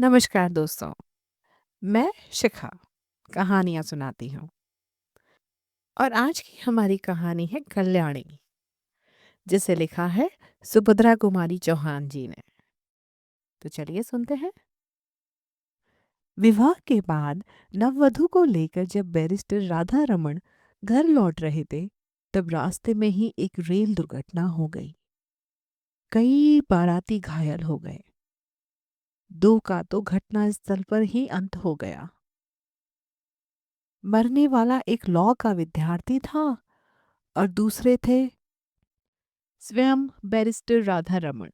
नमस्कार दोस्तों। मैं शिखा कहानियाँ सुनाती हूँ और आज की हमारी कहानी है कल्याणी, जिसे लिखा है सुभद्रा कुमारी चौहान जी ने। तो चलिए सुनते हैं। विवाह के बाद नववधु को लेकर जब बैरिस्टर राधा रमन घर लौट रहे थे, तब रास्ते में ही एक रेल दुर्घटना हो गई। कई बाराती घायल हो गए। दो का तो घटनास्थल पर ही अंत हो गया। मरने वाला एक लॉ का विद्यार्थी था और दूसरे थे स्वयं बैरिस्टर राधा रमन।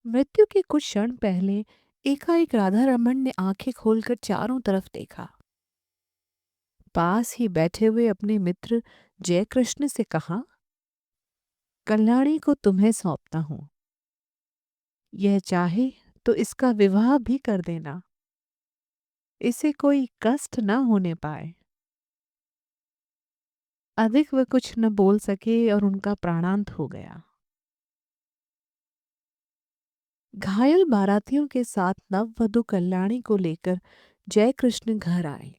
मृत्यु के कुछ क्षण पहले एकाएक राधा रमन ने आंखें खोलकर चारों तरफ देखा। पास ही बैठे हुए अपने मित्र जयकृष्ण से कहा, कल्याणी को तुम्हें सौंपता हूं। यह चाहे तो इसका विवाह भी कर देना। इसे कोई कष्ट न होने पाए। अधिक वह कुछ न बोल सके और उनका प्राणांत हो गया। घायल बारातियों के साथ नववधु कल्याणी को लेकर जयकृष्ण घर आए।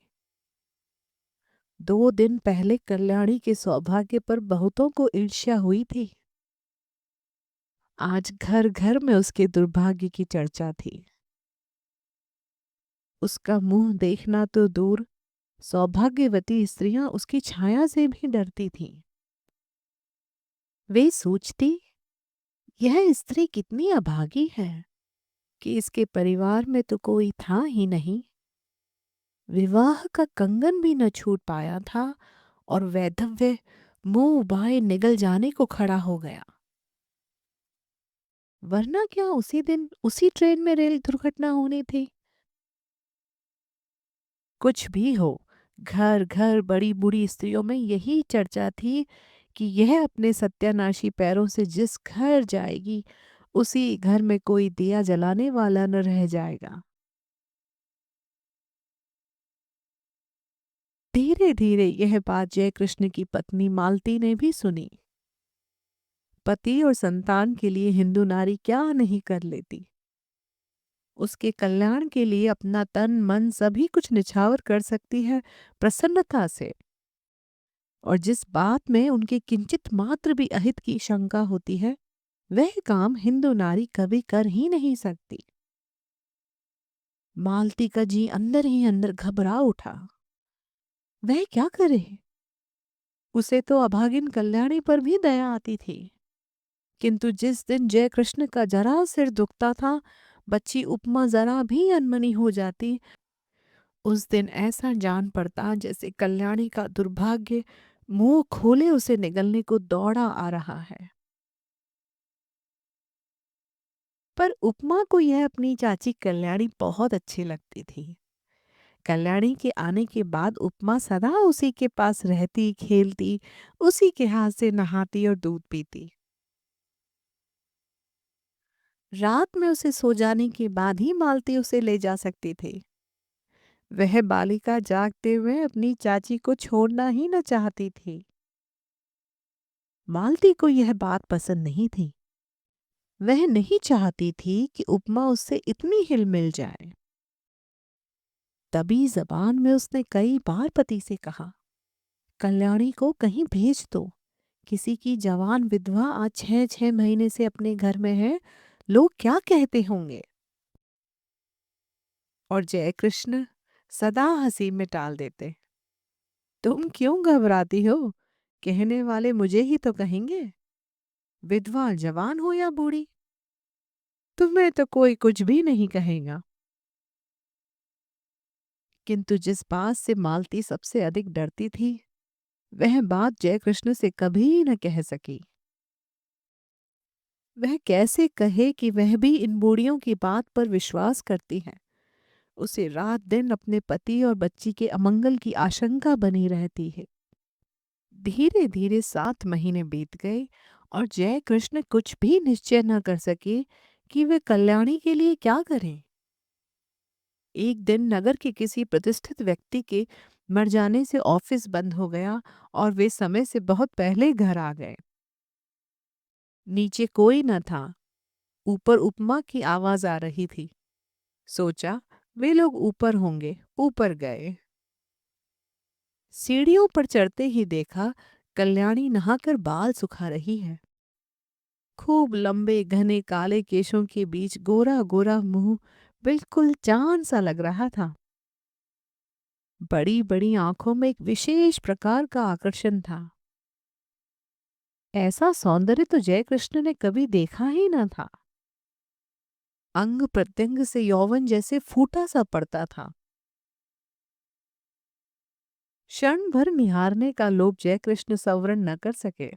2 दिन पहले कल्याणी के सौभाग्य पर बहुतों को ईर्ष्या हुई थी। आज घर घर में उसके दुर्भाग्य की चर्चा थी। उसका मुंह देखना तो दूर, सौभाग्यवती स्त्रियां उसकी छाया से भी डरती थीं। वे सोचती, यह स्त्री कितनी अभागी है कि इसके परिवार में तो कोई था ही नहीं। विवाह का कंगन भी न छूट पाया था और वैधव्य मुंह बाएं निगल जाने को खड़ा हो गया। वरना क्या उसी दिन उसी ट्रेन में रेल दुर्घटना होनी थी। कुछ भी हो, घर घर बड़ी बूढ़ी स्त्रियों में यही चर्चा थी कि यह अपने सत्यानाशी पैरों से जिस घर जाएगी, उसी घर में कोई दिया जलाने वाला न रह जाएगा। धीरे धीरे यह बात जयकृष्ण की पत्नी मालती ने भी सुनी। पति और संतान के लिए हिंदू नारी क्या नहीं कर लेती। उसके कल्याण के लिए अपना तन मन सभी कुछ निछावर कर सकती है प्रसन्नता से। और जिस बात में उनके किंचित मात्र भी अहित की शंका होती है, वह काम हिंदू नारी कभी कर ही नहीं सकती। मालती का जी अंदर ही अंदर घबरा उठा। वह क्या करे? उसे तो अभागिन कल्याणी पर भी दया आती थी। किंतु जिस दिन जय कृष्ण का जरा सिर दुखता था, बच्ची उपमा जरा भी अनमनी हो जाती, उस दिन ऐसा जान पड़ता जैसे कल्याणी का दुर्भाग्य मुंह खोले उसे निगलने को दौड़ा आ रहा है। पर उपमा को यह अपनी चाची कल्याणी बहुत अच्छी लगती थी। कल्याणी के आने के बाद उपमा सदा उसी के पास रहती, खेलती, उसी के हाथ से नहाती और दूध पीती। रात में उसे सो जाने के बाद ही मालती उसे ले जा सकती थी। वह बालिका जागते हुए अपनी चाची को छोड़ना ही न चाहती थी। मालती को यह बात पसंद नहीं थी। वह नहीं चाहती थी कि उपमा उससे इतनी हिल मिल जाए। तभी जबान में उसने कई बार पति से कहा, कल्याणी को कहीं भेज दो। किसी की जवान विधवा आज 6-6 महीने से अपने घर में है, लोग क्या कहते होंगे। और जयकृष्ण सदा हंसी में टाल देते, तुम क्यों घबराती हो? कहने वाले मुझे ही तो कहेंगे। विधवा जवान हो या बूढ़ी, तुम्हें तो कोई कुछ भी नहीं कहेगा। किंतु जिस बात से मालती सबसे अधिक डरती थी, वह बात जयकृष्ण से कभी न कह सकी। वह कैसे कहे कि वह भी इन बूढ़ियों की बात पर विश्वास करती है। उसे रात दिन अपने पति और बच्ची के अमंगल की आशंका बनी रहती है। धीरे धीरे 7 महीने बीत गए और जय कृष्ण कुछ भी निश्चय न कर सके कि वे कल्याणी के लिए क्या करें। एक दिन नगर के किसी प्रतिष्ठित व्यक्ति के मर जाने से ऑफिस बंद हो गया और वे समय से बहुत पहले घर आ गए। नीचे कोई न था, ऊपर उपमा की आवाज आ रही थी। सोचा वे लोग ऊपर होंगे। ऊपर गए। सीढ़ियों पर चढ़ते ही देखा कल्याणी नहाकर बाल सुखा रही है। खूब लंबे घने काले केशों के बीच गोरा गोरा मुंह बिल्कुल चांद सा लग रहा था। बड़ी बड़ी आंखों में एक विशेष प्रकार का आकर्षण था। ऐसा सौंदर्य तो जयकृष्ण ने कभी देखा ही न था। अंग प्रत्यंग से यौवन जैसे फूटा सा पड़ता था। क्षण भर निहारने का लोभ जयकृष्ण संवरण न कर सके।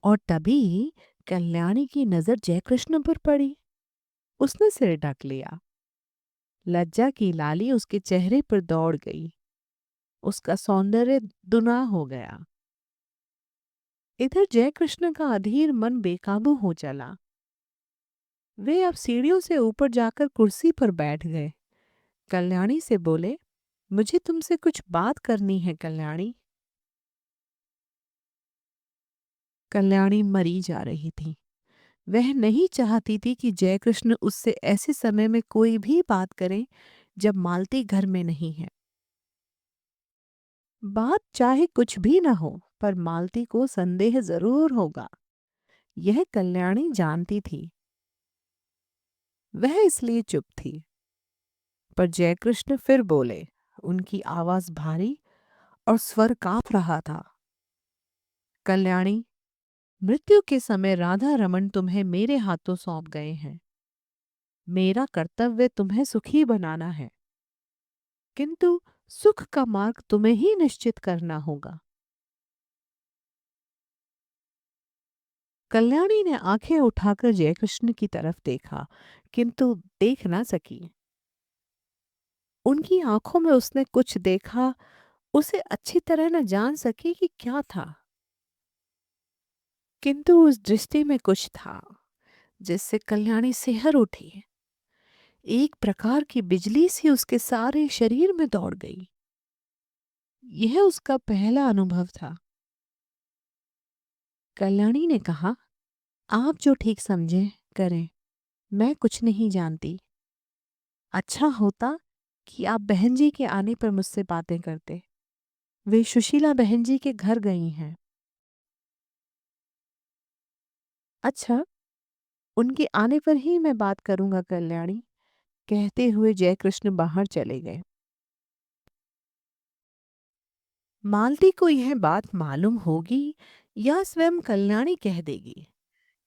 और तभी कल्याणी की नजर जयकृष्ण पर पड़ी। उसने सिर ढक लिया। लज्जा की लाली उसके चेहरे पर दौड़ गई। उसका सौंदर्य दुना हो गया। इधर जयकृष्ण का अधीर मन बेकाबू हो चला। वे अब सीढ़ियों से ऊपर जाकर कुर्सी पर बैठ गए। कल्याणी से बोले, मुझे तुमसे कुछ बात करनी है कल्याणी। कल्याणी मरी जा रही थी। वह नहीं चाहती थी कि जयकृष्ण उससे ऐसे समय में कोई भी बात करे जब मालती घर में नहीं है। बात चाहे कुछ भी न हो, पर मालती को संदेह जरूर होगा। यह कल्याणी जानती थी। वह इसलिए चुप थी। पर जयकृष्ण फिर बोले। उनकी आवाज भारी और स्वर कांप रहा था। कल्याणी, मृत्यु के समय राधा रमन तुम्हें मेरे हाथों सौंप गए हैं। मेरा कर्तव्य तुम्हें सुखी बनाना है। किंतु सुख का मार्ग तुम्हें ही निश्चित करना होगा। कल्याणी ने आंखें उठाकर जयकृष्ण की तरफ देखा, किंतु देख ना सकी। उनकी आंखों में उसने कुछ देखा, उसे अच्छी तरह न जान सकी कि क्या था। किंतु उस दृष्टि में कुछ था जिससे कल्याणी सिहर उठी। एक प्रकार की बिजली सी उसके सारे शरीर में दौड़ गई। यह उसका पहला अनुभव था। कल्याणी ने कहा, आप जो ठीक समझे करें, मैं कुछ नहीं जानती। अच्छा होता कि आप बहन जी के आने पर मुझसे बातें करते। वे सुशीला बहन जी के घर गई हैं। अच्छा, उनके आने पर ही मैं बात करूंगा कल्याणी, कहते हुए जयकृष्ण बाहर चले गए। मालती को यह बात मालूम होगी या स्वयं कल्याणी कह देगी।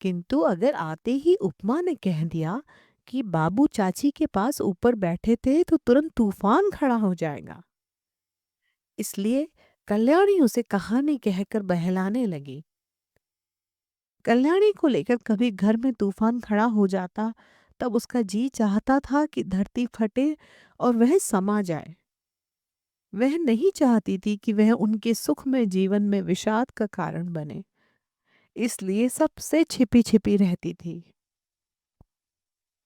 किंतु अगर आते ही उपमा ने कह दिया कि बाबू चाची के पास ऊपर बैठे थे तो तुरंत तूफान खड़ा हो जाएगा। इसलिए कल्याणी उसे कहानी कहकर बहलाने लगी। कल्याणी को लेकर कभी घर में तूफान खड़ा हो जाता, तब उसका जी चाहता था कि धरती फटे और वह समा जाए। वह नहीं चाहती थी कि वह उनके सुख में जीवन में विषाद का कारण बने। इसलिए सबसे छिपी छिपी रहती थी।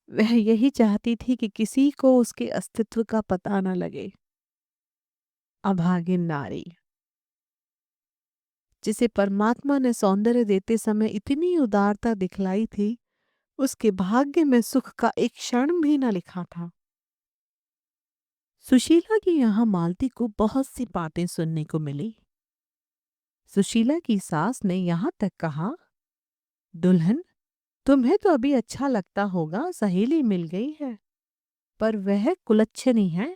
वह यही चाहती थी कि किसी को उसके अस्तित्व का पता न लगे। अभागिन नारी, जिसे परमात्मा ने सौंदर्य देते समय इतनी उदारता दिखलाई थी, उसके भाग्य में सुख का एक क्षण भी न लिखा था। सुशीला की यहाँ मालती को बहुत सी बातें सुनने को मिली। सुशीला की सास ने यहाँ तक कहा, दुल्हन, तुम्हें तो अभी अच्छा लगता होगा, सहेली मिल गई है, पर वह कुलच्छनी है,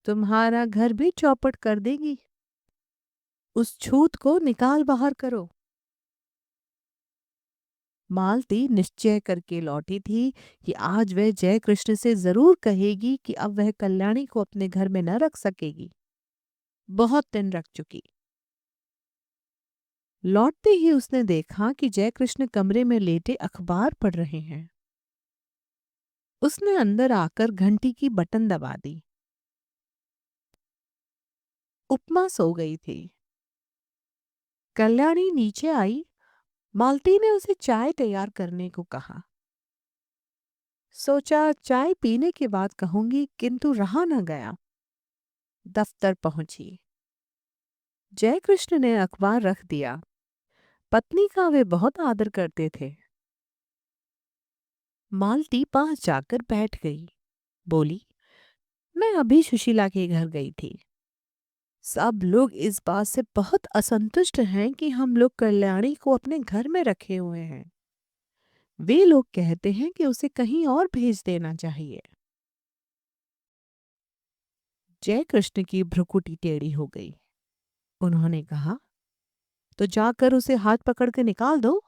तुम्हारा घर भी चौपट कर देगी। उस छूत को निकाल बाहर करो। मालती निश्चय करके लौटी थी कि आज वह जय कृष्ण से जरूर कहेगी कि अब वह कल्याणी को अपने घर में न रख सकेगी। बहुत दिन रख चुकी। लौटते ही उसने देखा कि जयकृष्ण कमरे में लेटे अखबार पढ़ रहे हैं। उसने अंदर आकर घंटी की बटन दबा दी। उपमा सो गई थी। कल्याणी नीचे आई। मालती ने उसे चाय तैयार करने को कहा। सोचा चाय पीने के बाद कहूंगी, किंतु रहा न गया। दफ्तर पहुंची। जयकृष्ण ने अखबार रख दिया। पत्नी का वे बहुत आदर करते थे। मालती पास जाकर बैठ गई। बोली, मैं अभी सुशीला के घर गई थी। सब लोग इस बात से बहुत असंतुष्ट हैं कि हम लोग कल्याणी को अपने घर में रखे हुए हैं। वे लोग कहते हैं कि उसे कहीं और भेज देना चाहिए। जय कृष्ण की भ्रुकुटी टेढ़ी हो गई। उन्होंने कहा, तो जाकर उसे हाथ पकड़ के निकाल दो।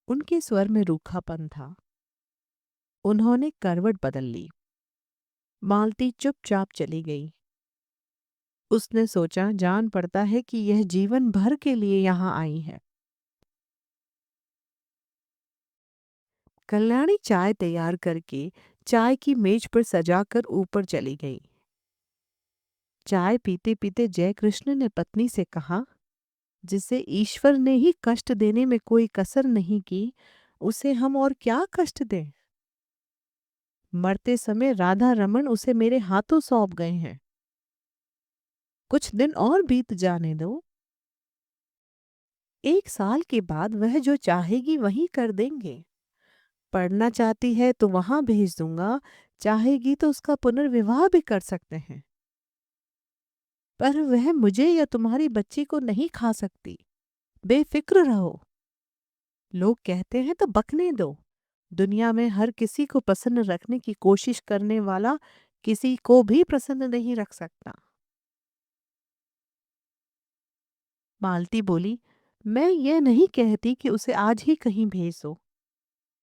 उनके स्वर में रूखापन था। उन्होंने करवट बदल ली। मालती चुपचाप चली गई। उसने सोचा, जान पड़ता है कि यह जीवन भर के लिए यहाँ आई है। कल्याणी चाय तैयार करके चाय की मेज पर सजाकर ऊपर चली गई। चाय पीते पीते जयकृष्ण ने पत्नी से कहा, जिसे ईश्वर ने ही कष्ट देने में कोई कसर नहीं की, उसे हम और क्या कष्ट दें। मरते समय राधा रमन उसे मेरे हाथों सौंप गए हैं। कुछ दिन और बीत जाने दो। 1 साल के बाद वह जो चाहेगी वही कर देंगे। पढ़ना चाहती है तो वहां भेज दूंगा, चाहेगी तो उसका पुनर्विवाह भी कर सकते हैं। पर वह मुझे या तुम्हारी बच्ची को नहीं खा सकती। बेफिक्र रहो। लोग कहते हैं तो बकने दो। दुनिया में हर किसी को प्रसन्न रखने की कोशिश करने वाला किसी को भी प्रसन्न नहीं रख सकता। मालती बोली, मैं ये नहीं कहती कि उसे आज ही कहीं भेज दो,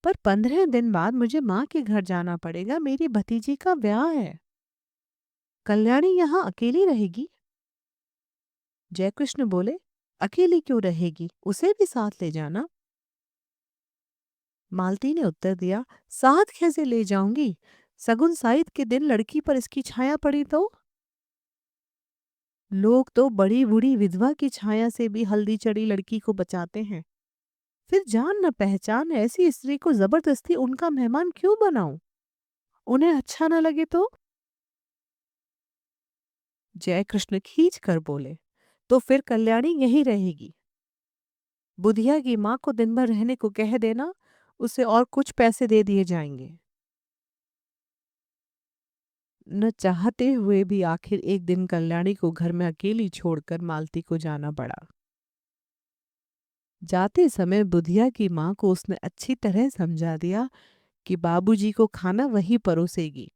पर 15 दिन बाद मुझे माँ के घर जाना पड़ेगा। मेरी भतीजी का ब्याह है। कल्याणी यहाँ अकेली रहेगी। जयकृष्ण बोले, अकेली क्यों रहेगी, उसे भी साथ ले जाना। मालती ने उत्तर दिया, साथ कैसे ले जाऊंगी। सगुन साइत के दिन लड़की पर इसकी छाया पड़ी तो। लोग तो बड़ी बूढ़ी विधवा की छाया से भी हल्दी चढ़ी लड़की को बचाते हैं। फिर जान न पहचान ऐसी स्त्री को जबरदस्ती उनका मेहमान क्यों बनाऊं। उन्हें अच्छा न लगे तो। जय कृष्ण खींच कर बोले, तो फिर कल्याणी यहीं रहेगी। बुधिया की माँ को दिन भर रहने को कह देना, उसे और कुछ पैसे दे दिए जाएंगे। न चाहते हुए भी आखिर एक दिन कल्याणी को घर में अकेली छोड़कर मालती को जाना पड़ा। जाते समय बुधिया की माँ को उसने अच्छी तरह समझा दिया कि बाबूजी को खाना वही परोसेगी।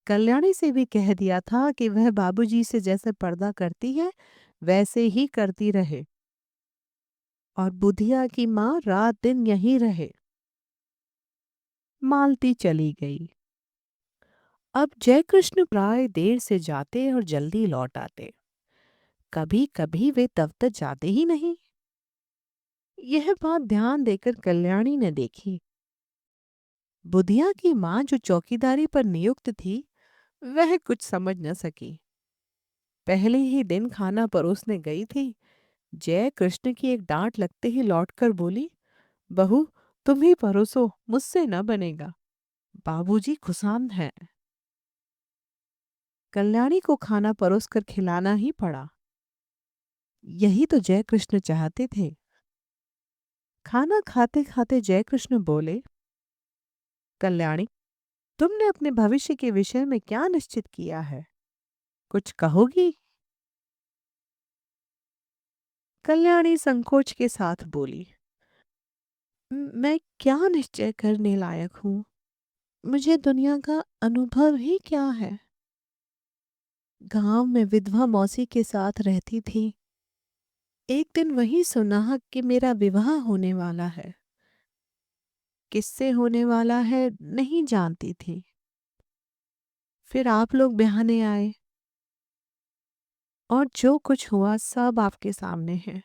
कल्याणी से भी कह दिया था कि वह बाबूजी से जैसे पर्दा करती है वैसे ही करती रहे, और बुधिया की माँ रात दिन यहीं रहे। मालती चली गई। अब जयकृष्ण प्राय देर से जाते और जल्दी लौट आते। कभी कभी वे दफ्तर जाते ही नहीं। यह बात ध्यान देकर कल्याणी ने देखी। बुधिया की माँ जो चौकीदारी पर नियुक्त थी, वह कुछ समझ न सकी। पहले ही दिन खाना परोसने गई थी। जय कृष्ण की एक डांट लगते ही लौटकर बोली, बहू तुम ही परोसो, मुझसे न बनेगा। बाबूजी खुशामद हैं। कल्याणी को खाना परोसकर खिलाना ही पड़ा। यही तो जय कृष्ण चाहते थे। खाना खाते खाते जय कृष्ण बोले, कल्याणी तुमने अपने भविष्य के विषय में क्या निश्चित किया है, कुछ कहोगी। कल्याणी संकोच के साथ बोली, मैं क्या निश्चय करने लायक हूँ। मुझे दुनिया का अनुभव ही क्या है। गांव में विधवा मौसी के साथ रहती थी। एक दिन वही सुना कि मेरा विवाह होने वाला है। किससे होने वाला है नहीं जानती थी। फिर आप लोग ब्याहने आए और जो कुछ हुआ सब आपके सामने है।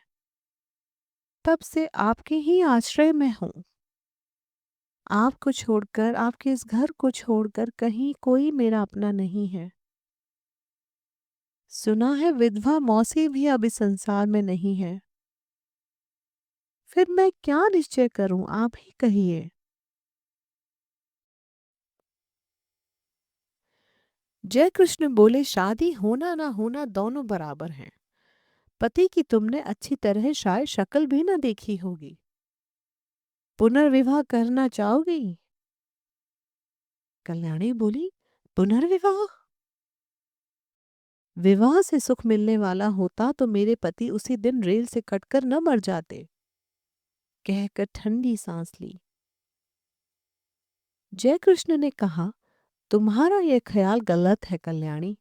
तब से आपके ही आश्रय में हूँ। आपको छोड़कर, आपके इस घर को छोड़कर कहीं कोई मेरा अपना नहीं है। सुना है विधवा मौसी भी अब इस संसार में नहीं है। फिर मैं क्या निश्चय करूं, आप ही कहिए। जय कृष्ण बोले, शादी होना ना होना दोनों बराबर हैं। पति की तुमने अच्छी तरह शायद शक्ल भी ना देखी होगी। पुनर्विवाह करना चाहोगी? कल्याणी बोली, पुनर्विवाह? विवाह से सुख मिलने वाला होता तो मेरे पति उसी दिन रेल से कटकर न मर जाते। कहकर ठंडी सांस ली। जय कृष्ण ने कहा, तुम्हारा यह ख्याल गलत है कल्याणी।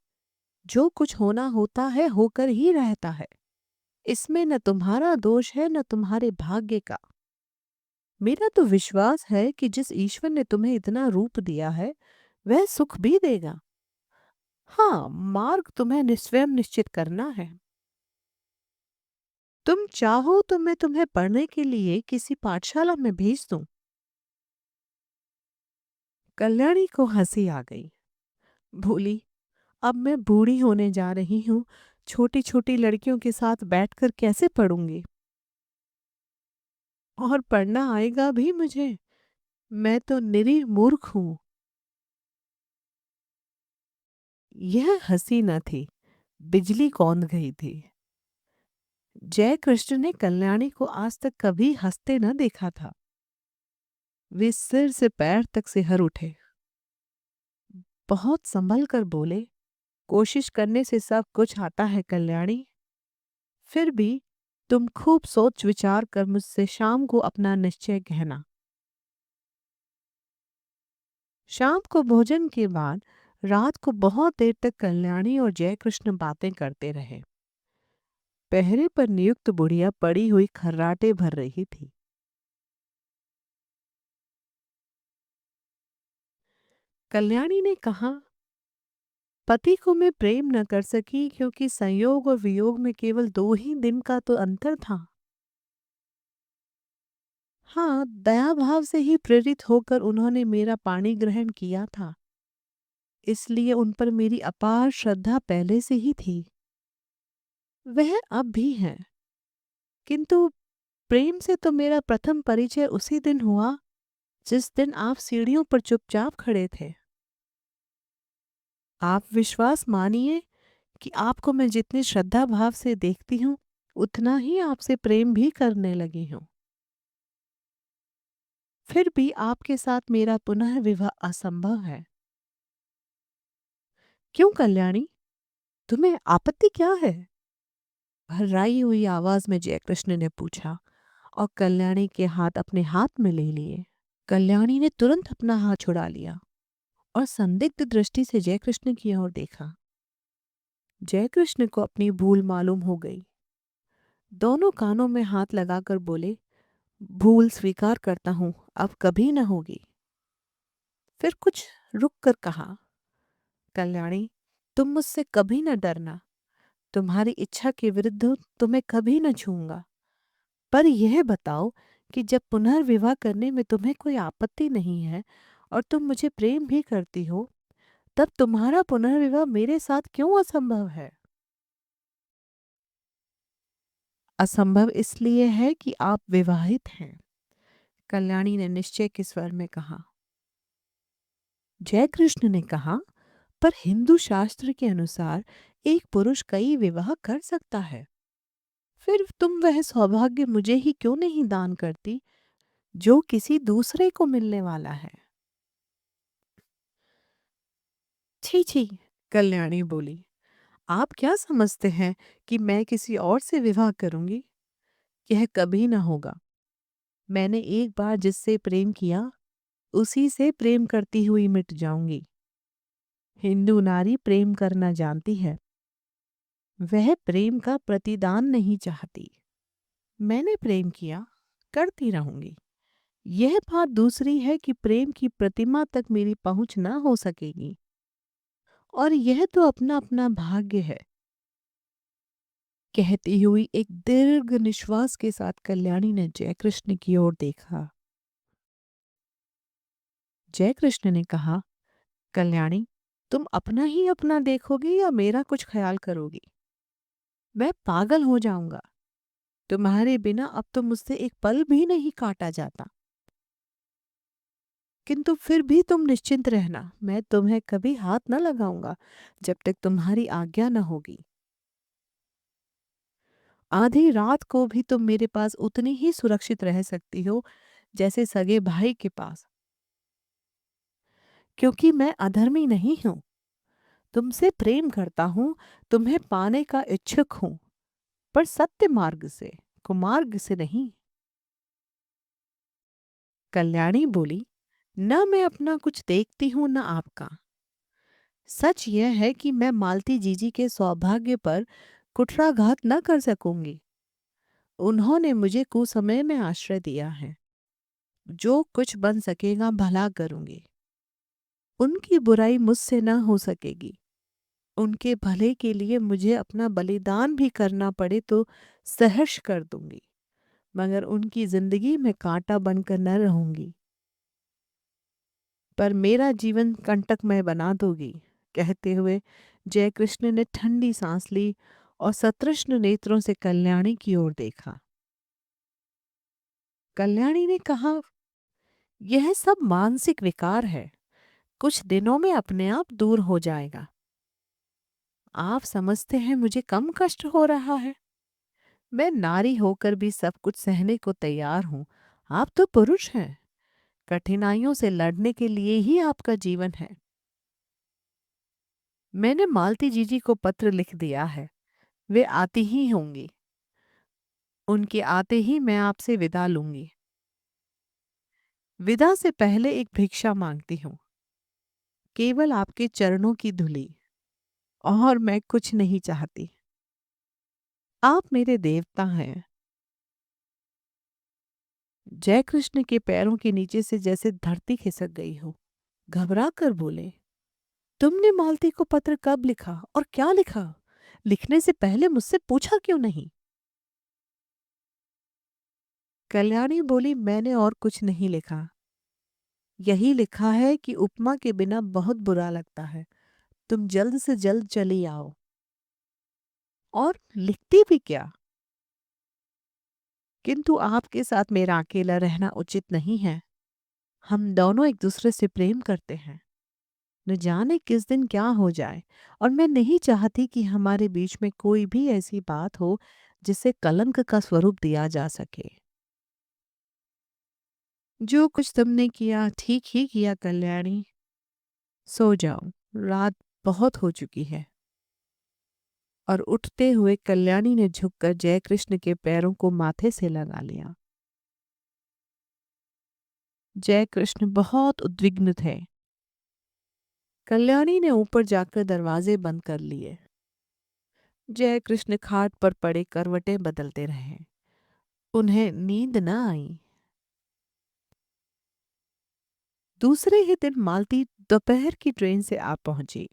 जो कुछ होना होता है होकर ही रहता है। इसमें न तुम्हारा दोष है न तुम्हारे भाग्य का। मेरा तो विश्वास है कि जिस ईश्वर ने तुम्हें इतना रूप दिया है वह सुख भी देगा। हाँ, मार्ग तुम्हें स्वयं निश्चित करना है। तुम चाहो तो मैं तुम्हें पढ़ने के लिए किसी पाठशाला में भेज दूं। कल्याणी को हंसी आ गई। बोली, अब मैं बूढ़ी होने जा रही हूँ, छोटी छोटी लड़कियों के साथ बैठकर कैसे पढ़ूंगी? और पढ़ना आएगा भी मुझे? मैं तो निरीह मूर्ख हूँ। यह हंसी न थी, बिजली कौंध गई थी। जय कृष्ण ने कल्याणी को आज तक कभी हंसते न देखा था। वे सिर से पैर तक सिहर उठे। बहुत संभल कर बोले, कोशिश करने से सब कुछ आता है कल्याणी। फिर भी तुम खूब सोच विचार कर मुझसे शाम को अपना निश्चय कहना। शाम को भोजन के बाद रात को बहुत देर तक कल्याणी और जयकृष्ण बातें करते रहे। पहरे पर नियुक्त बुढ़िया पड़ी हुई खर्राटे भर रही थी। कल्याणी ने कहा, पति को मैं प्रेम न कर सकी क्योंकि संयोग और वियोग में केवल 2 ही दिन का तो अंतर था। हाँ, दया भाव से ही प्रेरित होकर उन्होंने मेरा पाणी ग्रहण किया था। इसलिए उन पर मेरी अपार श्रद्धा पहले से ही थी। वह अब भी है। किंतु प्रेम से तो मेरा प्रथम परिचय उसी दिन हुआ जिस दिन आप सीढ़ियों पर चुपचाप खड़े थे। आप विश्वास मानिए कि आपको मैं जितनी श्रद्धा भाव से देखती हूँ उतना ही आपसे प्रेम भी करने लगी हूँ। फिर भी आपके साथ मेरा पुनः विवाह असंभव है। क्यों कल्याणी, तुम्हें आपत्ति क्या है? भर्राई हुई आवाज में जयकृष्ण ने पूछा और कल्याणी के हाथ अपने हाथ में ले लिए। कल्याणी ने तुरंत अपना हाथ छुड़ा लिया और संदिग्ध दृष्टि से जयकृष्ण की ओर देखा। जयकृष्ण को अपनी भूल मालूम हो गई। दोनों कानों में हाथ लगाकर बोले, भूल स्वीकार करता हूं, अब कभी न होगी। फिर कुछ रुक कर कहा, कल्याणी, तुम मुझसे कभी न डरना। तुम्हारी इच्छा के विरुद्ध तुम्हें कभी न छूऊंगा। पर यह बताओ कि जब पुनर्विवाह करने में तुम्हें कोई आपत्ति नहीं है और तुम मुझे प्रेम भी करती हो, तब तुम्हारा पुनर्विवाह मेरे साथ क्यों असंभव है? असंभव इसलिए है कि आप विवाहित हैं, कल्याणी ने निश्चय के स्वर में कहा। जयकृष्ण ने कहा, पर हिंदू शास्त्र के अनुसार एक पुरुष कई विवाह कर सकता है। फिर तुम वह सौभाग्य मुझे ही क्यों नहीं दान करती जो किसी दूसरे को मिलने वाला है? छी छी, कल्याणी बोली, आप क्या समझते हैं कि मैं किसी और से विवाह करूंगी? यह कभी न होगा। मैंने एक बार जिससे प्रेम किया उसी से प्रेम करती हुई मिट जाऊंगी। हिंदू नारी प्रेम करना जानती है, वह प्रेम का प्रतिदान नहीं चाहती। मैंने प्रेम किया, करती रहूंगी। यह बात दूसरी है कि प्रेम की प्रतिमा तक मेरी पहुंच ना हो सकेगी, और यह तो अपना अपना भाग्य है। कहती हुई एक दीर्घ निश्वास के साथ कल्याणी ने जयकृष्ण की ओर देखा। जयकृष्ण ने कहा, कल्याणी, तुम अपना ही अपना देखोगी या मेरा कुछ ख्याल करोगी? मैं पागल हो जाऊंगा। तुम्हारे बिना अब तो मुझसे एक पल भी नहीं काटा जाता। किंतु फिर भी तुम निश्चिंत रहना, मैं तुम्हें कभी हाथ न लगाऊंगा जब तक तुम्हारी आज्ञा न होगी। आधी रात को भी तुम मेरे पास उतनी ही सुरक्षित रह सकती हो जैसे सगे भाई के पास, क्योंकि मैं अधर्मी नहीं हूँ। तुमसे प्रेम करता हूँ, तुम्हें पाने का इच्छुक हूँ, पर सत्य मार्ग से, कुमार्ग से नहीं। कल्याणी बोली, न मैं अपना कुछ देखती हूँ न आपका। सच यह है कि मैं मालती जीजी के सौभाग्य पर कुठाराघात न कर सकूंगी। उन्होंने मुझे कुसमय में आश्रय दिया है। जो कुछ बन सकेगा भला करूंगी। उनकी बुराई मुझसे न हो सकेगी। उनके भले के लिए मुझे अपना बलिदान भी करना पड़े तो सहर्ष कर दूंगी, मगर उनकी जिंदगी में कांटा बनकर न रहूंगी। पर मेरा जीवन कंटकमय बना दोगी। कहते हुए जय कृष्ण ने ठंडी सांस ली और सतृष्ण नेत्रों से कल्याणी की ओर देखा। कल्याणी ने कहा, यह सब मानसिक विकार है, कुछ दिनों में अपने आप दूर हो जाएगा। आप समझते हैं मुझे कम कष्ट हो रहा है? मैं नारी होकर भी सब कुछ सहने को तैयार हूं। आप तो पुरुष हैं। कठिनाइयों से लड़ने के लिए ही आपका जीवन है। मैंने मालती जीजी को पत्र लिख दिया है। वे आती ही होंगी। उनके आते ही मैं आपसे विदा लूंगी। विदा से पहले एक भिक्षा मांगती हूँ, केवल आपके चरणों की धूली, और मैं कुछ नहीं चाहती। आप मेरे देवता हैं। जय कृष्ण के पैरों के नीचे से जैसे धरती खिसक गई हो। घबरा कर बोले, तुमने मालती को पत्र कब लिखा और क्या लिखा? लिखने से पहले मुझसे पूछा क्यों नहीं? कल्याणी बोली, मैंने और कुछ नहीं लिखा। यही लिखा है कि उपमा के बिना बहुत बुरा लगता है। तुम जल्द से जल्द चली आओ। और लिखती भी क्या? किंतु आपके साथ मेरा अकेला रहना उचित नहीं है। हम दोनों एक दूसरे से प्रेम करते हैं। न जाने किस दिन क्या हो जाए, और मैं नहीं चाहती कि हमारे बीच में कोई भी ऐसी बात हो जिसे कलंक का स्वरूप दिया जा सके। जो कुछ तुमने किया ठीक ही किया कल्याणी। सो जाओ, रात बहुत हो चुकी है। और उठते हुए कल्याणी ने झुककर जय कृष्ण के पैरों को माथे से लगा लिया। जय कृष्ण बहुत उद्विग्न थे। कल्याणी ने ऊपर जाकर दरवाजे बंद कर लिए। जय कृष्ण खाट पर पड़े करवटें बदलते रहे। उन्हें नींद न आई। दूसरे ही दिन मालती दोपहर की ट्रेन से आ पहुंची।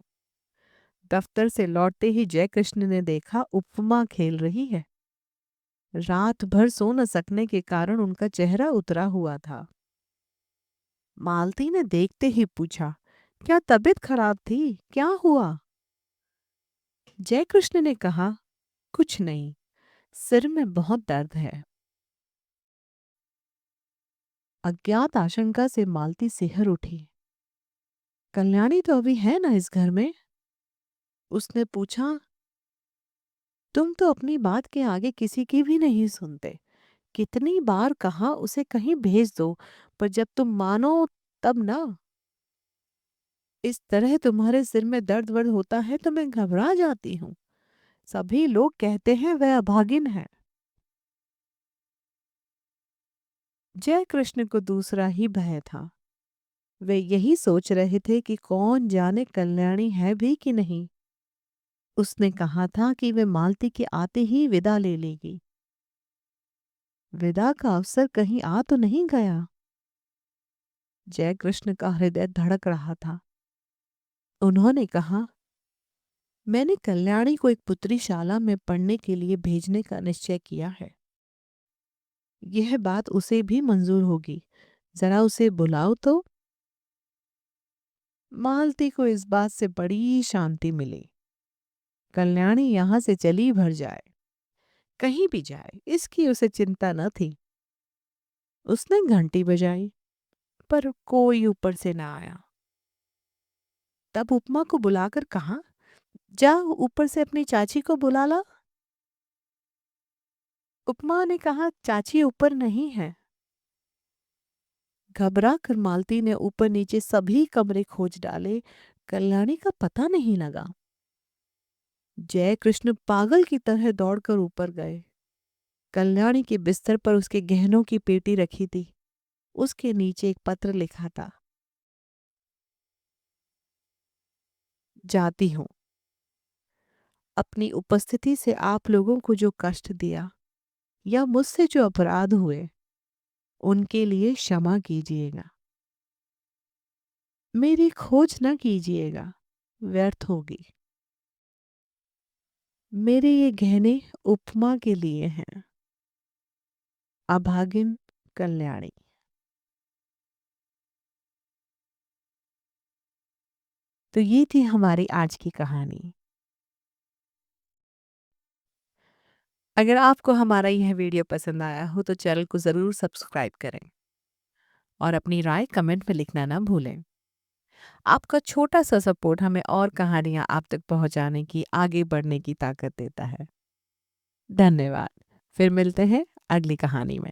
दफ्तर से लौटते ही जय कृष्ण ने देखा उपमा खेल रही है। रात भर सो न सकने के कारण उनका चेहरा उतरा हुआ था। मालती ने देखते ही पूछा, क्या तबीयत खराब थी? क्या हुआ? जय कृष्ण ने कहा, कुछ नहीं, सिर में बहुत दर्द है। अज्ञात आशंका से मालती सिहर उठी। कल्याणी तो अभी है ना इस घर में? उसने पूछा। तुम तो अपनी बात के आगे किसी की भी नहीं सुनते। कितनी बार कहा उसे कहीं भेज दो, पर जब तुम मानो तब ना। इस तरह तुम्हारे सिर में दर्द वर्द होता है तो मैं घबरा जाती हूँ। सभी लोग कहते हैं वह अभागिन है। जय कृष्ण को दूसरा ही भय था। वे यही सोच रहे थे कि कौन जाने कल्याणी है भी कि नहीं। उसने कहा था कि वे मालती के आते ही विदा ले लेगी। विदा का अवसर कहीं आ तो नहीं गया? जय कृष्ण का हृदय धड़क रहा था। उन्होंने कहा, मैंने कल्याणी को एक पुत्रीशाला में पढ़ने के लिए भेजने का निश्चय किया है। यह बात उसे भी मंजूर होगी। जरा उसे बुलाओ तो। मालती को इस बात से बड़ी शांति मिली। कल्याणी यहाँ से चली भर जाए, कहीं भी जाए, इसकी उसे चिंता न थी। उसने घंटी बजाई, पर कोई ऊपर से ना आया। तब उपमा को बुलाकर कहा, जा ऊपर से अपनी चाची को बुला ला। उपमा ने कहा, चाची ऊपर नहीं है। घबरा कर मालती ने ऊपर नीचे सभी कमरे खोज डाले। कल्याणी का पता नहीं लगा। जय कृष्ण पागल की तरह दौड़कर ऊपर गए। कल्याणी के बिस्तर पर उसके गहनों की पेटी रखी थी। उसके नीचे एक पत्र लिखा था। जाती हूँ। अपनी उपस्थिति से आप लोगों को जो कष्ट दिया या मुझसे जो अपराध हुए उनके लिए क्षमा कीजिएगा। मेरी खोज न कीजिएगा, व्यर्थ होगी। मेरे ये गहने उपमा के लिए हैं। अभागिन कल्याणी। तो ये थी हमारी आज की कहानी। अगर आपको हमारा यह वीडियो पसंद आया हो तो चैनल को ज़रूर सब्सक्राइब करें और अपनी राय कमेंट में लिखना ना भूलें। आपका छोटा सा सपोर्ट हमें और कहानियाँ आप तक पहुँचाने की, आगे बढ़ने की ताकत देता है। धन्यवाद। फिर मिलते हैं अगली कहानी में।